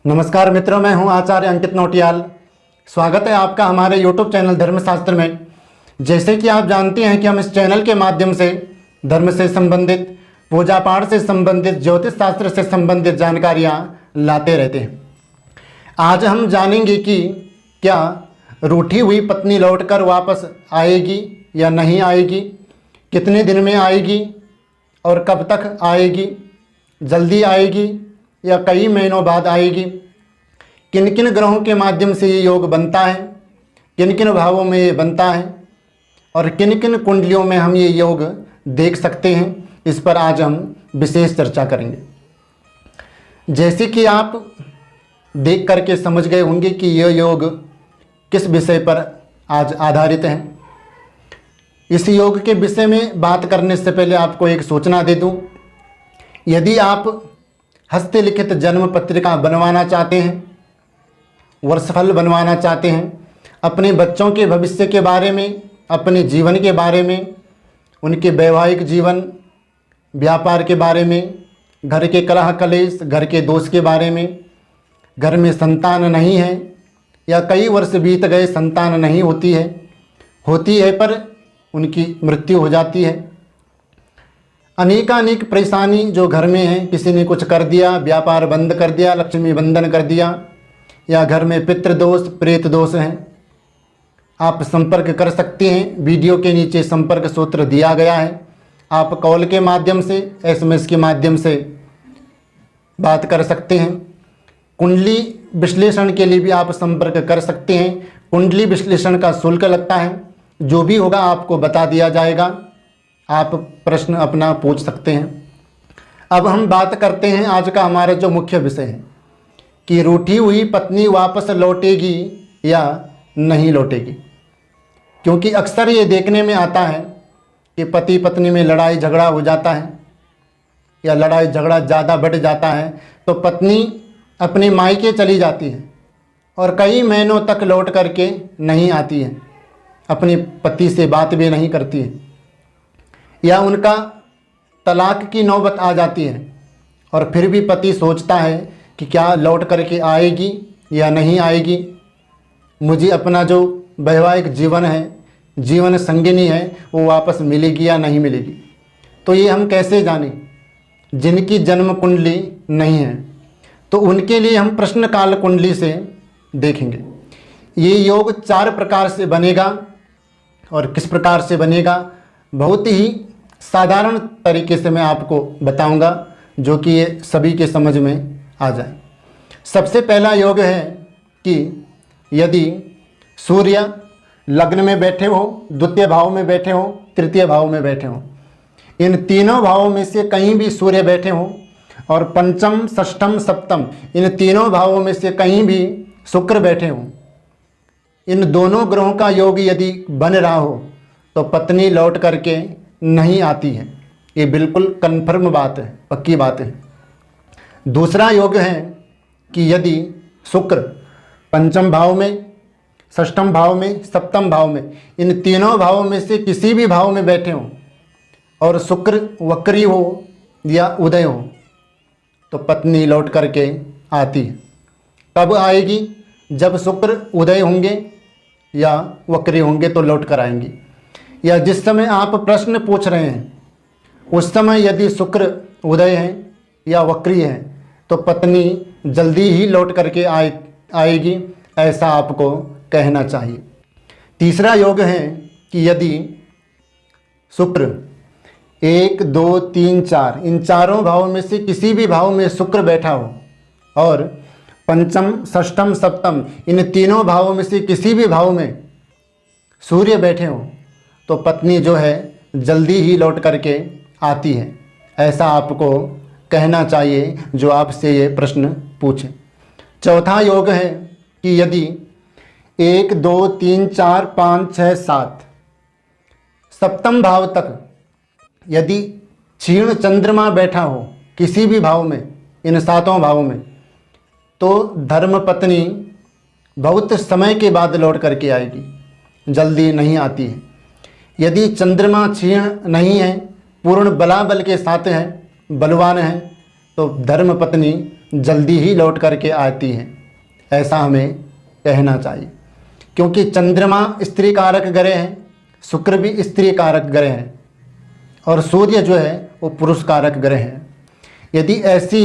नमस्कार मित्रों, मैं हूं आचार्य अंकित नौटियाल। स्वागत है आपका हमारे YouTube चैनल धर्मशास्त्र में। जैसे कि आप जानते हैं कि हम इस चैनल के माध्यम से धर्म से संबंधित, पूजा पाठ से संबंधित, ज्योतिष शास्त्र से संबंधित जानकारियां लाते रहते हैं। आज हम जानेंगे कि क्या रूठी हुई पत्नी लौटकर वापस आएगी या नहीं आएगी, कितने दिन में आएगी और कब तक आएगी, जल्दी आएगी या कई महीनों बाद आएगी, किन किन ग्रहों के माध्यम से ये योग बनता है, किन किन भावों में ये बनता है और किन किन कुंडलियों में हम ये योग देख सकते हैं, इस पर आज हम विशेष चर्चा करेंगे। जैसे कि आप देख करके समझ गए होंगे कि ये योग किस विषय पर आज आधारित है। इस योग के विषय में बात करने से पहले आपको एक सूचना दे दूं। यदि आप हस्तलिखित जन्म पत्रिका बनवाना चाहते हैं, वर्षफल बनवाना चाहते हैं, अपने बच्चों के भविष्य के बारे में, अपने जीवन के बारे में, उनके वैवाहिक जीवन, व्यापार के बारे में, घर के कलह कलेश, घर के दोष के बारे में, घर में संतान नहीं है या कई वर्ष बीत गए संतान नहीं होती है पर उनकी मृत्यु हो जाती है, अनेकानेक परेशानी जो घर में है, किसी ने कुछ कर दिया, व्यापार बंद कर दिया, लक्ष्मी बंधन कर दिया, या घर में पितृदोष, प्रेत दोष हैं, आप संपर्क कर सकते हैं। वीडियो के नीचे संपर्क सूत्र दिया गया है। आप कॉल के माध्यम से, SMS के माध्यम से बात कर सकते हैं। कुंडली विश्लेषण के लिए भी आप संपर्क कर सकते हैं। कुंडली विश्लेषण का शुल्क लगता है, जो भी होगा आपको बता दिया जाएगा। आप प्रश्न अपना पूछ सकते हैं। अब हम बात करते हैं आज का हमारा जो मुख्य विषय है कि रूठी हुई पत्नी वापस लौटेगी या नहीं लौटेगी। क्योंकि अक्सर ये देखने में आता है कि पति पत्नी में लड़ाई झगड़ा हो जाता है या लड़ाई झगड़ा ज़्यादा बढ़ जाता है तो पत्नी अपने मायके चली जाती है और कई महीनों तक लौट करके नहीं आती है, अपने पति से बात भी नहीं करती है, या उनका तलाक की नौबत आ जाती है और फिर भी पति सोचता है कि क्या लौट करके आएगी या नहीं आएगी, मुझे अपना जो वैवाहिक जीवन है, जीवन संगिनी है, वो वापस मिलेगी या नहीं मिलेगी। तो ये हम कैसे जानें? जिनकी जन्म कुंडली नहीं है तो उनके लिए हम प्रश्न काल कुंडली से देखेंगे। ये योग 4 प्रकार से बनेगा और किस प्रकार से बनेगा बहुत ही साधारण तरीके से मैं आपको बताऊंगा, जो कि ये सभी के समझ में आ जाए। सबसे पहला योग है कि यदि सूर्य लग्न में बैठे हो, द्वितीय भाव में बैठे हो, तृतीय भाव में बैठे हो, इन तीनों भावों में से कहीं भी सूर्य बैठे हो और पंचम, षष्ठम, सप्तम, इन तीनों भावों में से कहीं भी शुक्र बैठे हो, इन दोनों ग्रहों का योग यदि बन रहा हो तो पत्नी लौट करके नहीं आती है। ये बिल्कुल कन्फर्म बात है, पक्की बात है। दूसरा योग है कि यदि शुक्र पंचम भाव में, षष्ठम भाव में, सप्तम भाव में, इन तीनों भावों में से किसी भी भाव में बैठे हों और शुक्र वक्री हो या उदय हो तो पत्नी लौट करके आती है। कब आएगी? जब शुक्र उदय होंगे या वक्री होंगे तो लौट कर आएंगी, या जिस समय आप प्रश्न पूछ रहे हैं उस समय यदि शुक्र उदय है या वक्री है तो पत्नी जल्दी ही लौट करके आएगी, ऐसा आपको कहना चाहिए। तीसरा योग है कि यदि शुक्र 1, 2, 3, 4, इन चारों भावों में से किसी भी भाव में शुक्र बैठा हो और पंचम, षष्ठम, सप्तम, इन तीनों भावों में से किसी भी भाव में सूर्य बैठे हों तो पत्नी जो है जल्दी ही लौट करके आती है, ऐसा आपको कहना चाहिए जो आपसे ये प्रश्न पूछे। चौथा योग है कि यदि 1, 2, 3, 4, 5, 6, 7 सप्तम भाव तक यदि क्षीण चंद्रमा बैठा हो किसी भी भाव में, इन सातों भावों में, तो धर्मपत्नी बहुत समय के बाद लौट करके आएगी, जल्दी नहीं आती है। यदि चंद्रमा क्षीण नहीं है, पूर्ण बलाबल के साथ है, बलवान है, तो धर्मपत्नी जल्दी ही लौट करके आती हैं, ऐसा हमें कहना चाहिए। क्योंकि चंद्रमा स्त्री कारक ग्रह हैं, शुक्र भी स्त्री कारक ग्रह हैं और सूर्य जो है वो पुरुष कारक ग्रह हैं। यदि ऐसी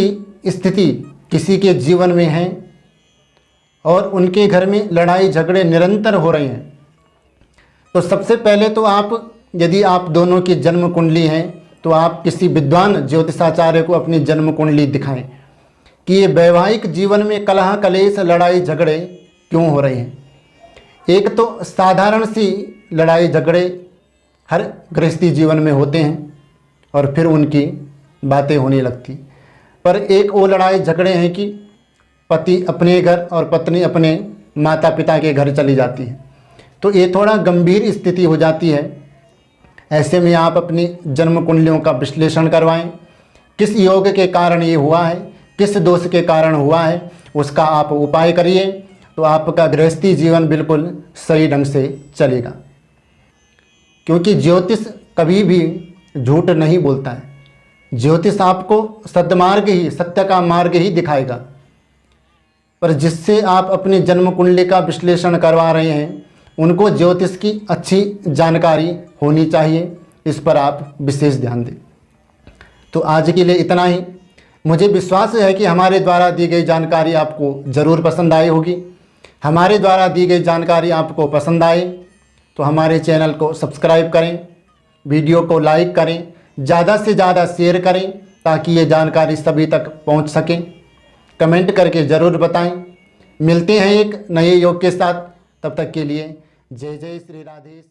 स्थिति किसी के जीवन में है और उनके घर में लड़ाई झगड़े निरंतर हो रहे हैं, तो सबसे पहले तो आप, यदि आप दोनों की जन्म कुंडली हैं, तो आप किसी विद्वान ज्योतिषाचार्य को अपनी जन्म कुंडली दिखाएं कि ये वैवाहिक जीवन में कलह कलेश लड़ाई झगड़े क्यों हो रहे हैं। एक तो साधारण सी लड़ाई झगड़े हर गृहस्थी जीवन में होते हैं और फिर उनकी बातें होने लगती, पर एक वो लड़ाई झगड़े हैं कि पति अपने घर और पत्नी अपने माता पिता के घर चली जाती है, तो ये थोड़ा गंभीर स्थिति हो जाती है। ऐसे में आप अपनी जन्म कुंडलियों का विश्लेषण करवाएं, किस योग के कारण ये हुआ है, किस दोष के कारण हुआ है, उसका आप उपाय करिए, तो आपका गृहस्थी जीवन बिल्कुल सही ढंग से चलेगा। क्योंकि ज्योतिष कभी भी झूठ नहीं बोलता है, ज्योतिष आपको सद्मार्ग ही, सत्य का मार्ग ही दिखाएगा। पर जिससे आप अपनी जन्म कुंडली का विश्लेषण करवा रहे हैं, उनको ज्योतिष की अच्छी जानकारी होनी चाहिए, इस पर आप विशेष ध्यान दें। तो आज के लिए इतना ही। मुझे विश्वास है कि हमारे द्वारा दी गई जानकारी आपको ज़रूर पसंद आई होगी। हमारे द्वारा दी गई जानकारी आपको पसंद आए तो हमारे चैनल को सब्सक्राइब करें, वीडियो को लाइक करें, ज़्यादा से ज़्यादा शेयर करें ताकि ये जानकारी सभी तक पहुंच सके। कमेंट करके ज़रूर बताएं। मिलते हैं एक नए योग के साथ, तब तक के लिए जय जय श्री राधे।